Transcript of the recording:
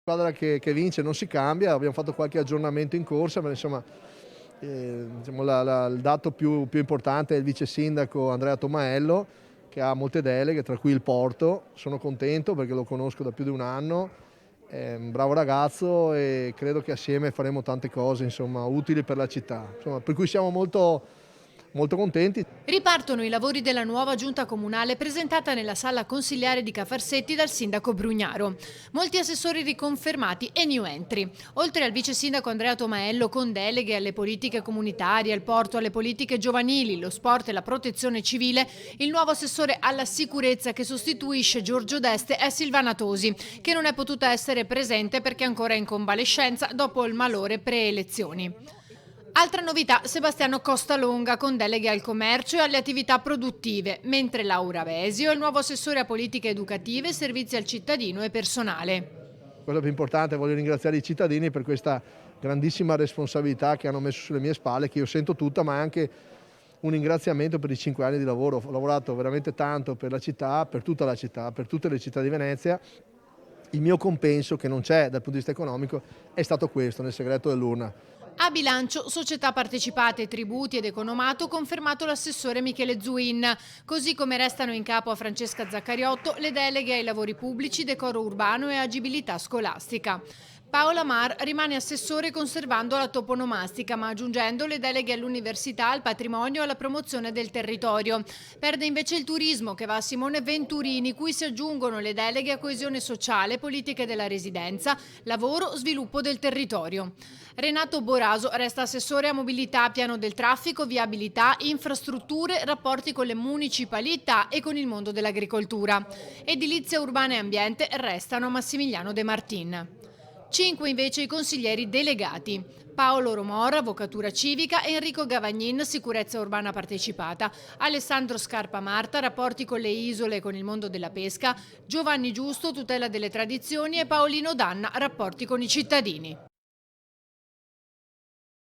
Squadra che vince non si cambia, abbiamo fatto qualche aggiornamento in corsa, ma insomma diciamo il dato più importante è il vice sindaco Andrea Tomaello, che ha molte deleghe, tra cui il Porto. Sono contento perché lo conosco da più di un anno, è un bravo ragazzo e credo che assieme faremo tante cose, insomma, utili per la città. Insomma, per cui siamo molto contenti. Ripartono i lavori della nuova giunta comunale presentata nella sala consiliare di Cafarsetti dal sindaco Brugnaro. Molti assessori riconfermati e new entry. Oltre al vice sindaco Andrea Tomaello con deleghe alle politiche comunitarie, al porto, alle politiche giovanili, lo sport e la protezione civile, il nuovo assessore alla sicurezza che sostituisce Giorgio Deste è Silvana Tosi, che non è potuta essere presente perché è ancora in convalescenza dopo il malore pre-elezioni. Altra novità, Sebastiano Costalonga con deleghe al commercio e alle attività produttive, mentre Laura Vesio è il nuovo assessore a politiche educative, servizi al cittadino e personale. Cosa più importante, voglio ringraziare i cittadini per questa grandissima responsabilità che hanno messo sulle mie spalle, che io sento tutta, ma anche un ringraziamento per i 5 anni di lavoro. Ho lavorato veramente tanto per la città, per tutta la città, per tutte le città di Venezia. Il mio compenso, che non c'è dal punto di vista economico, è stato questo, nel segreto dell'urna. A bilancio, società partecipate, tributi ed economato confermato l'assessore Michele Zuin, così come restano in capo a Francesca Zaccariotto le deleghe ai lavori pubblici, decoro urbano e agibilità scolastica. Paola Mar rimane assessore conservando la toponomastica, ma aggiungendo le deleghe all'università, al patrimonio e alla promozione del territorio. Perde invece il turismo, che va a Simone Venturini, cui si aggiungono le deleghe a coesione sociale, politiche della residenza, lavoro, sviluppo del territorio. Renato Boraso resta assessore a mobilità, piano del traffico, viabilità, infrastrutture, rapporti con le municipalità e con il mondo dell'agricoltura. Edilizia urbana e ambiente restano Massimiliano De Martin. 5 invece i consiglieri delegati. Paolo Romora, Avvocatura Civica, Enrico Gavagnin, Sicurezza Urbana Partecipata, Alessandro Scarpa Marta, Rapporti con le isole e con il mondo della pesca, Giovanni Giusto, Tutela delle tradizioni e Paolino Danna, Rapporti con i cittadini.